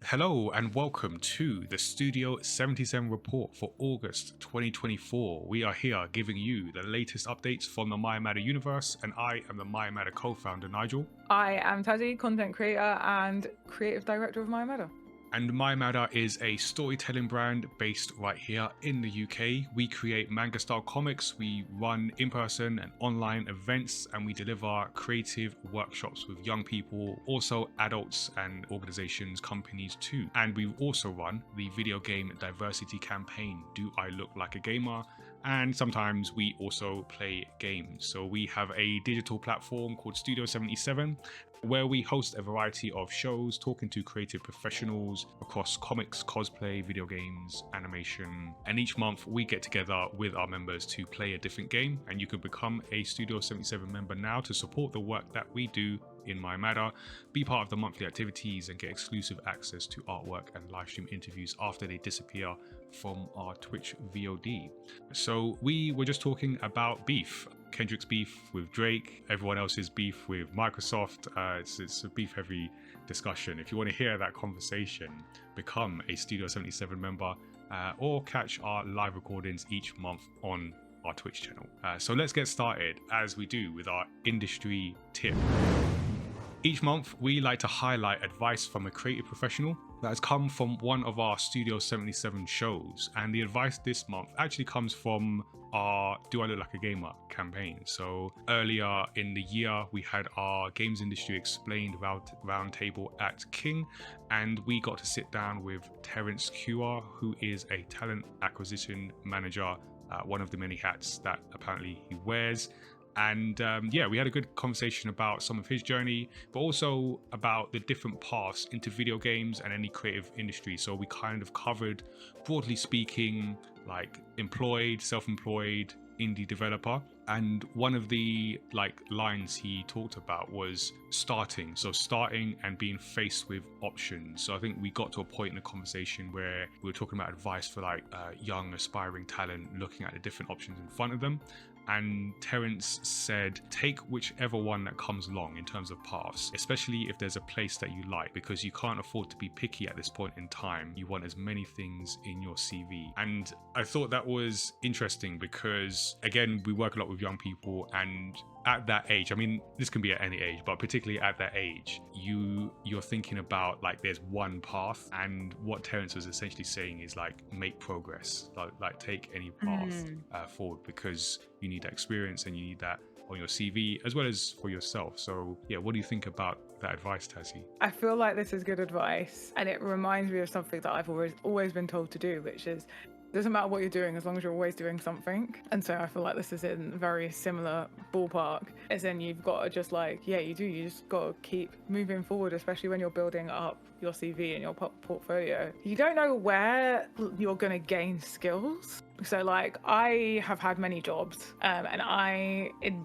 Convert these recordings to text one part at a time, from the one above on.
Hello and welcome to the Studio77 report for August 2024. We are here giving you the latest updates from the mayamada universe, and I am the mayamada co-founder Nigel. I am Tazziii, content creator and creative director of mayamada. And mayamada is a storytelling brand based right here in the UK. We create manga-style comics, we run in-person and online events, and we deliver creative workshops with young people, also adults and organizations, companies too. And we also run the video game diversity campaign, Do I Look Like a Gamer? And sometimes we also play games. So we have a digital platform called Studio77 where we host a variety of shows talking to creative professionals across comics, cosplay, video games, animation. And each month we get together with our members to play a different game, and you can become a Studio77 member now to support the work that we do in mayamada, be part of the monthly activities and get exclusive access to artwork and live stream interviews after they disappear from our Twitch VOD. So we were just talking about beef. Kendrick's beef with Drake, everyone else's beef with Microsoft. It's a beef heavy discussion. If you want to hear that conversation, become a Studio77 member or catch our live recordings each month on our Twitch channel. So let's get started as we do with our industry tip. Each month, we like to highlight advice from a creative professional that has come from one of our Studio77 shows. And the advice this month actually comes from our Do I Look Like a Gamer campaign. So earlier in the year, we had our Games Industry Explained roundtable at King, and we got to sit down with Terrence, who is a talent acquisition manager, one of the many hats that apparently he wears. And we had a good conversation about some of his journey, but also about the different paths into video games and any creative industry. So we kind of covered, broadly speaking, like employed, self-employed, indie developer. And one of the lines he talked about was starting. So starting and being faced with options. So I think we got to a point in the conversation where we were talking about advice for young aspiring talent, looking at the different options in front of them. And Terrence said, take whichever one that comes along in terms of paths, especially if there's a place that you like, because you can't afford to be picky at this point in time. You want as many things in your CV. And I thought that was interesting because, again, we work a lot with young people, and at that age, I mean, this can be at any age, but particularly at that age, you're thinking about there's one path, and what Terrence was essentially saying is make progress, like take any path forward, because you need that experience and you need that on your CV as well as for yourself. So yeah, what do you think about that advice, Tazziii? I feel like this is good advice, and it reminds me of something that I've always been told to do, which is doesn't matter what you're doing as long as you're always doing something. And so I feel like this is in very similar ballpark, as in you've got to just you just got to keep moving forward, especially when you're building up your CV and your portfolio. You don't know where you're going to gain skills. So I have had many jobs and I in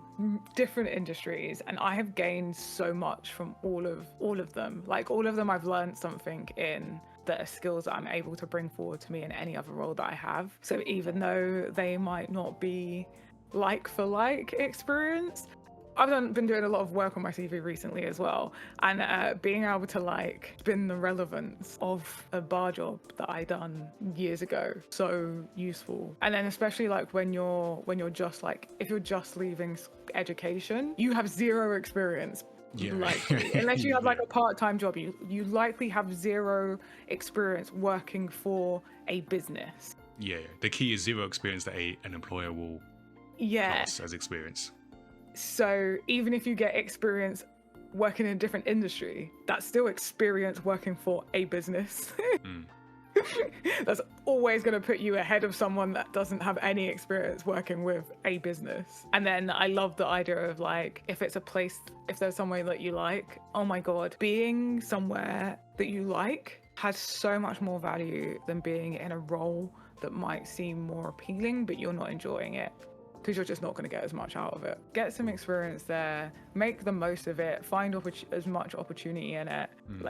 different industries, and I have gained so much from all of them. All of them I've learned something in that are skills that I'm able to bring forward to me in any other role that I have. So even though they might not be for experience, I've been doing a lot of work on my CV recently as well, and being able to spin the relevance of a bar job that I done years ago, so useful. And then especially when you're just if you're just leaving education, you have zero experience. Yeah. Likely. Unless you have a part-time job, you likely have zero experience working for a business. Yeah, the key is zero experience that an employer will class as experience. So even if you get experience working in a different industry, that's still experience working for a business. That's always going to put you ahead of someone that doesn't have any experience working with a business. And then I love the idea of if it's a place, if there's somewhere that you like, oh my God, being somewhere that you like has so much more value than being in a role that might seem more appealing, but you're not enjoying it, because you're just not going to get as much out of it. Get some experience there, make the most of it, find as much opportunity in it.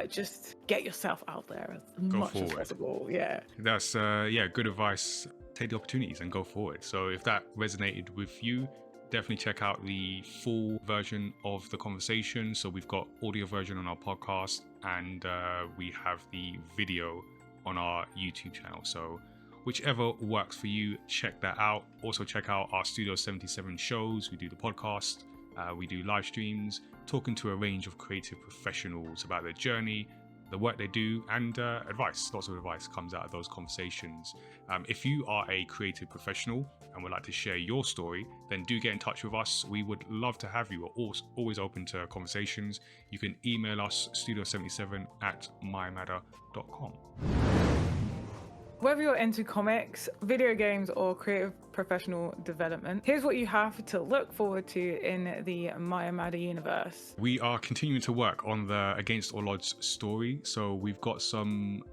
Just get yourself out there as much as possible. Yeah, that's good advice. Take the opportunities and go forward. So if that resonated with you, definitely check out the full version of the conversation. So we've got audio version on our podcast, and we have the video on our YouTube channel. So whichever works for you, check that out. Also check out our Studio77 shows. We do the podcast, we do live streams, talking to a range of creative professionals about their journey, the work they do, and advice. Lots of advice comes out of those conversations. If you are a creative professional and would like to share your story, then do get in touch with us. We would love to have you. We're always open to conversations. You can email us studio77@mayamada.com. Whether you're into comics, video games, or creative professional development, here's what you have to look forward to in the mayamada universe. We are continuing to work on the Against All Odds story, so we've got some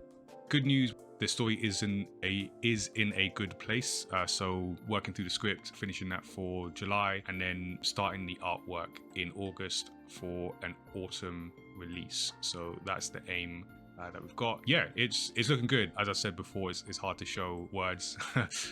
good news. The story is in a good place. So working through the script, finishing that for July, and then starting the artwork in August for an autumn release. So that's the aim that we've got. Yeah, it's looking good. As I said before, it's hard to show words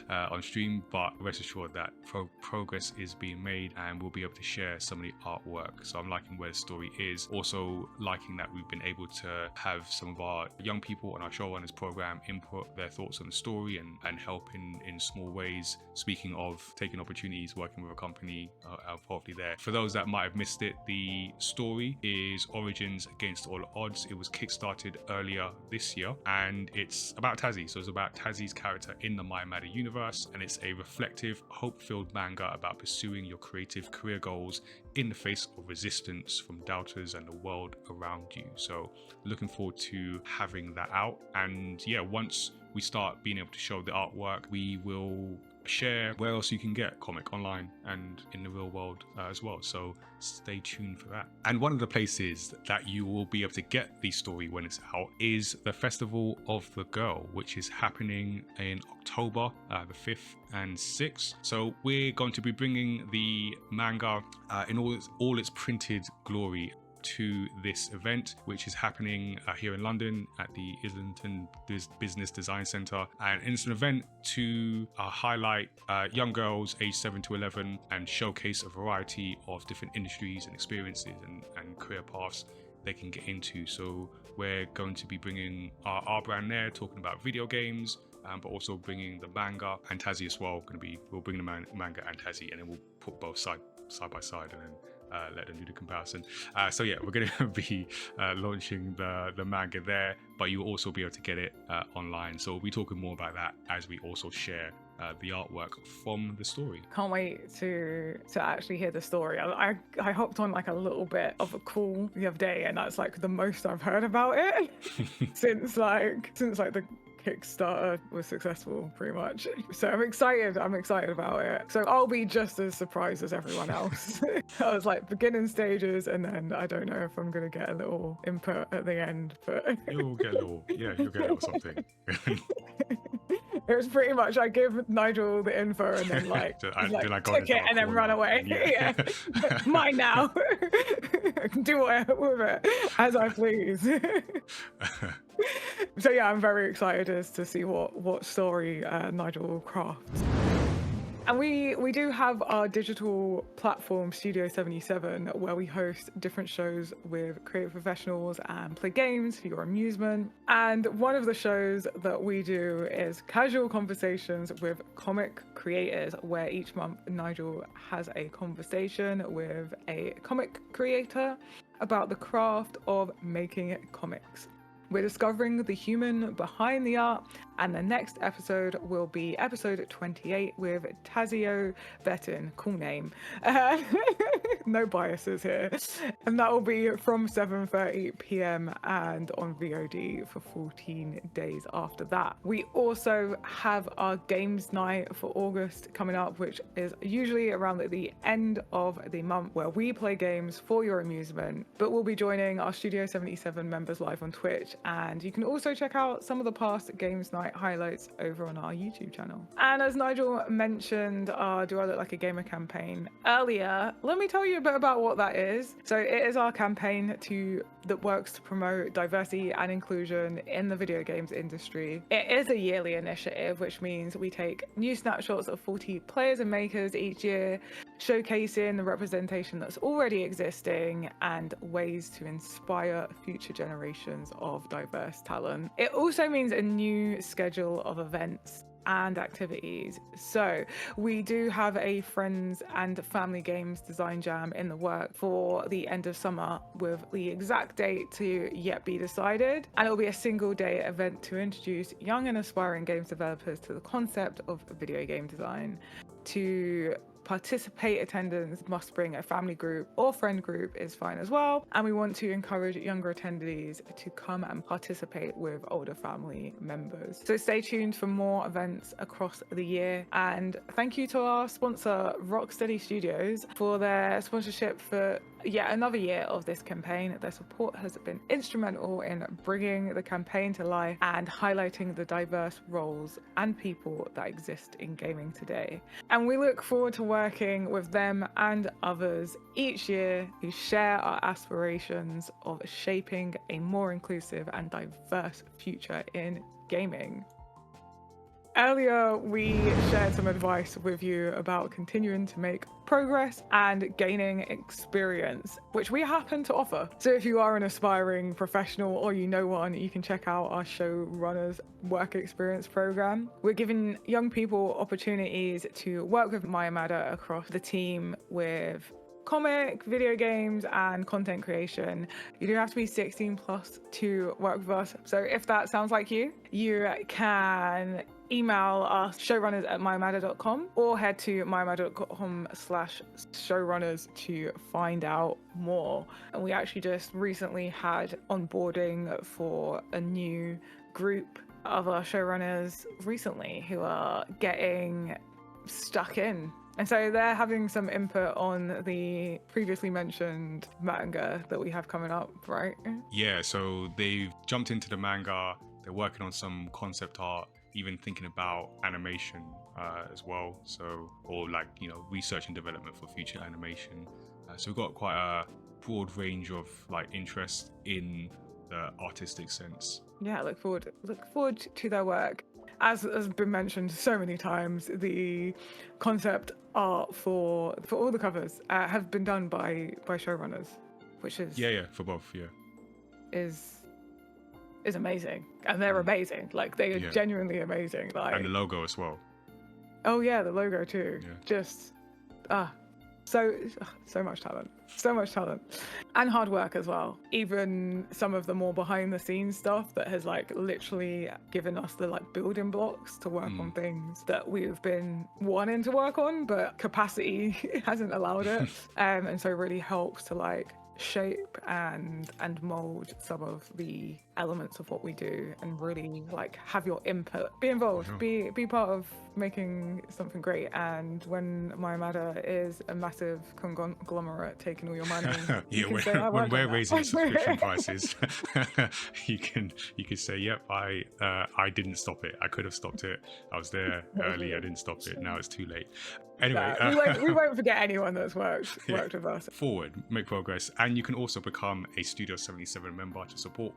on stream, but rest assured that progress is being made, and we'll be able to share some of the artwork. So I'm liking where the story is. Also liking that we've been able to have some of our young people on our showrunners program input their thoughts on the story and help in small ways. Speaking of taking opportunities, working with a company, I'll probably there. For those that might have missed it, the story is Origins Against All Odds. It was kickstarted earlier this year, and it's about Tazziii. So it's about Tazzii's character in the mayamada universe, and it's a reflective, hope-filled manga about pursuing your creative career goals in the face of resistance from doubters and the world around you. So looking forward to having that out. And yeah, once we start being able to show the artwork, we will share where else you can get comic online and in the real world as well. So stay tuned for that. And one of the places that you will be able to get the story when it's out is the Festival of the Girl, which is happening in October the 5th and 6th. So we're going to be bringing the manga in all its printed glory to this event, which is happening here in London at the Islington Business Design Centre, and it's an event to highlight young girls aged 7 to 11 and showcase a variety of different industries and experiences and career paths they can get into. So we're going to be bringing our brand there, talking about video games, but also bringing the manga and Tazziii as well. We'll bring the manga and Tazziii, and then we'll put both side by side, and then let them do the comparison. So yeah, we're going to be launching the manga there, but you'll also be able to get it online. So we'll be talking more about that as we also share the artwork from the story. Can't wait to actually hear the story. I hopped on like a little bit of a call the other day, and that's like the most I've heard about it since the Kickstarter was successful, pretty much. So I'm excited about it. So I'll be just as surprised as everyone else. I was like beginning stages, and then I don't know if I'm gonna get a little input at the end, but you'll get a little something. It was pretty much I give Nigel the info and then like take it and then run away. Yeah. Mine now. I can do whatever with it as I please. So yeah, I'm very excited as to see what story Nigel crafts. And we do have our digital platform, Studio77, where we host different shows with creative professionals and play games for your amusement. And one of the shows that we do is casual conversations with comic creators, where each month Nigel has a conversation with a comic creator about the craft of making comics. We're discovering the human behind the art, and the next episode will be episode 28 with Tazziii Bettin, cool name. No biases here. And that will be from 7:30 p.m. and on VOD for 14 days after that. We also have our games night for August coming up, which is usually around the end of the month, where we play games for your amusement. But we'll be joining our Studio77 members live on Twitch, and you can also check out some of the past games night highlights over on our YouTube channel. And as Nigel mentioned, our Do I Look Like a Gamer campaign earlier, let me tell you a bit about what that is. So it is our campaign that works to promote diversity and inclusion in the video games industry. It is a yearly initiative, which means we take new snapshots of 40 players and makers each year showcasing the representation that's already existing and ways to inspire future generations of diverse talent. It also means a new schedule of events and activities. So we do have a friends and family games design jam in the work for the end of summer, with the exact date to yet be decided, and it'll be a single day event to introduce young and aspiring games developers to the concept of video game design. To participate, attendance must bring a family group or friend group is fine as well, and we want to encourage younger attendees to come and participate with older family members. So stay tuned for more events across the year, and thank you to our sponsor Rocksteady Studios for their sponsorship for yet another year of this campaign. Their support has been instrumental in bringing the campaign to life and highlighting the diverse roles and people that exist in gaming today. And we look forward to working with them and others each year who share our aspirations of shaping a more inclusive and diverse future in gaming. Earlier, we shared some advice with you about continuing to make progress and gaining experience, which we happen to offer. So if you are an aspiring professional or you know one, you can check out our Showrunners Work Experience program. We're giving young people opportunities to work with mayamada across the team with comic, video games, and content creation. You do have to be 16 plus to work with us. So if that sounds like you can email us showrunners@mayamada.com or head to mayamada.com/showrunners to find out more. And we actually just recently had onboarding for a new group of our showrunners recently who are getting stuck in. And so they're having some input on the previously mentioned manga that we have coming up, right? Yeah, so they've jumped into the manga. They're working on some concept art, even thinking about animation as well. So, or like, research and development for future animation. So we've got quite a broad range of like interest in the artistic sense. Yeah, look forward to their work. As has been mentioned so many times, the concept art for all the covers have been done by showrunners, which is for both is amazing, and they're amazing. Like they are genuinely amazing. Like, and the logo as well. Oh yeah, the logo too. Yeah. Just so much talent. So much talent. And hard work as well. Even some of the more behind the scenes stuff that has like literally given us the like building blocks to work on things that we've been wanting to work on, but capacity hasn't allowed it. And so it really helps to like shape and mold some of the elements of what we do and really like have your input, be involved, be part of making something great. And when mayamada is a massive conglomerate taking all your money, when we're raising subscription prices, you can say, yep, I didn't stop it. I could have stopped it. I was there early. I didn't stop it. Now it's too late. Anyway, we won't forget anyone that's worked with us. Forward, make progress, and you can also become a Studio77 member to support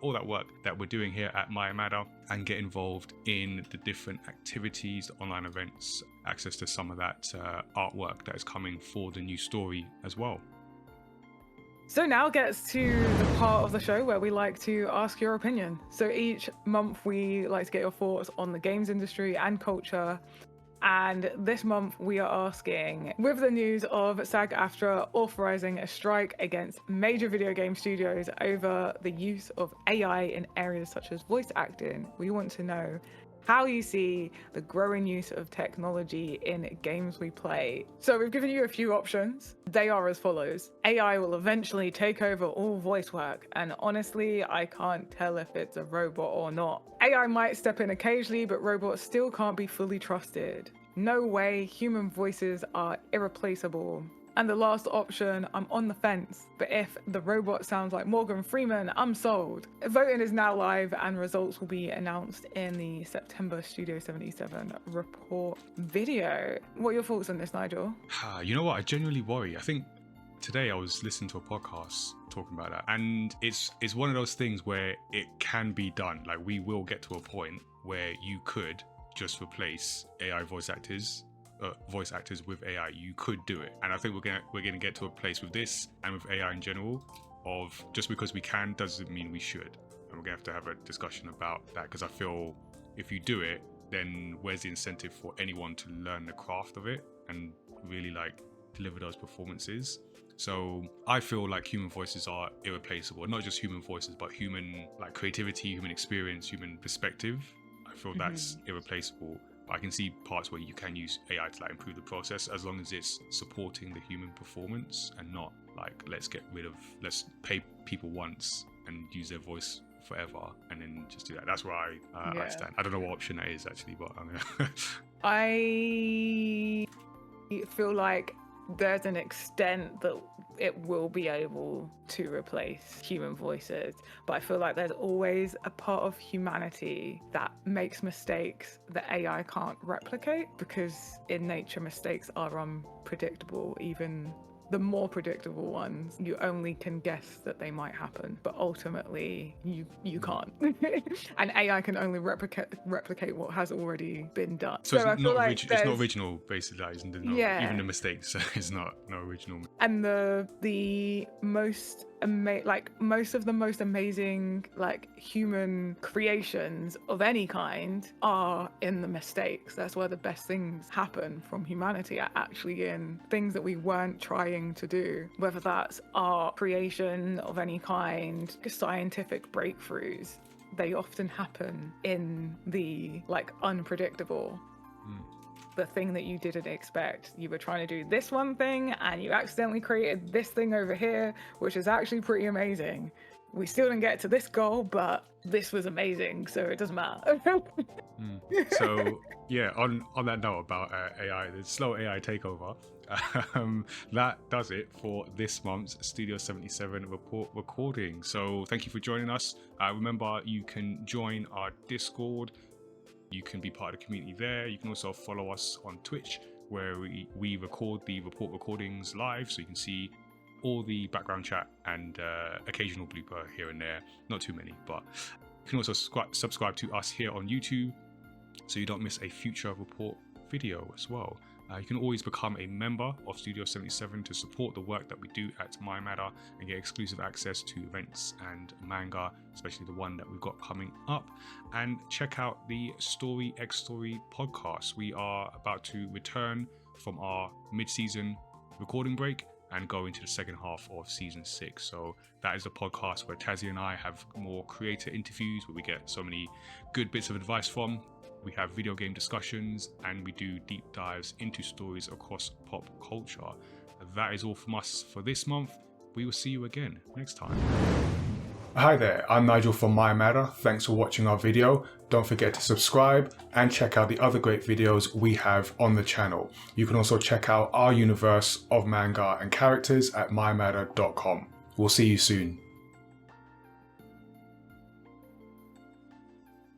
all that work that we're doing here at mayamada and get involved in the different activities, online events, access to some of that artwork that is coming for the new story as well. So now gets to the part of the show where we like to ask your opinion. So each month we like to get your thoughts on the games industry and culture. And this month we are asking, with the news of SAG-AFTRA authorizing a strike against major video game studios over the use of AI in areas such as voice acting, we want to know how you see the growing use of technology in games we play. So we've given you a few options. They are as follows. AI will eventually take over all voice work, and honestly, I can't tell if it's a robot or not. AI might step in occasionally, but robots still can't be fully trusted. No way, human voices are irreplaceable. And the last option, I'm on the fence, but if the robot sounds like Morgan Freeman, I'm sold. Voting is now live and results will be announced in the September Studio77 report video. What are your thoughts on this, Nigel? You know what? I genuinely worry. I think today I was listening to a podcast talking about that, and it's one of those things where it can be done. Like, we will get to a point where you could just replace AI voice actors voice actors with AI. You could do it, and I think we're gonna get to a place with this and with AI in general of just because we can doesn't mean we should, and we're gonna have a discussion about that, because I feel if you do it, then where's the incentive for anyone to learn the craft of it and really like deliver those performances? So I feel like human voices are irreplaceable. Not just human voices, but human like creativity, human experience, human perspective. I feel that's irreplaceable. I can see parts where you can use AI to like improve the process, as long as it's supporting the human performance and not like let's pay people once and use their voice forever and then just do that. That's where I stand. I don't know what option that is actually, but I feel like there's an extent that it will be able to replace human voices, but I feel like there's always a part of humanity that makes mistakes that AI can't replicate, because in nature mistakes are unpredictable. Even the more predictable ones, you only can guess that they might happen, but ultimately you can't. And AI can only replicate what has already been done. So it's not original, basically. Isn't it? Even the mistakes is not original. And the most of the most amazing like human creations of any kind are in the mistakes. That's where the best things happen from humanity, are actually in things that we weren't trying to do, whether that's art, creation of any kind, scientific breakthroughs. They often happen in the like unpredictable. The thing that you didn't expect. You were trying to do this one thing and you accidentally created this thing over here, which is actually pretty amazing. We still didn't get to this goal, but this was amazing, so it doesn't matter. So yeah, on that note about AI, the slow AI takeover, that does it for this month's Studio77 report recording. So thank you for joining us. Remember, you can join our Discord. You can be part of the community there. You can also follow us on Twitch, where we record the report recordings live, so you can see all the background chat and occasional blooper here and there. Not too many, but you can also subscribe to us here on YouTube, so you don't miss a future report video as well. You can always become a member of Studio77 to support the work that we do at mayamada and get exclusive access to events and manga, especially the one that we've got coming up. And check out the Story X Story podcast. We are about to return from our mid-season recording break and go into the second half of season 6. So that is a podcast where Tazziii and I have more creator interviews where we get so many good bits of advice from. We have video game discussions and we do deep dives into stories across pop culture. That is all from us for this month. We will see you again next time. Hi there, I'm Nigel from mayamada. Thanks for watching our video. Don't forget to subscribe and check out the other great videos we have on the channel. You can also check out our universe of manga and characters at mayamada.com. We'll see you soon.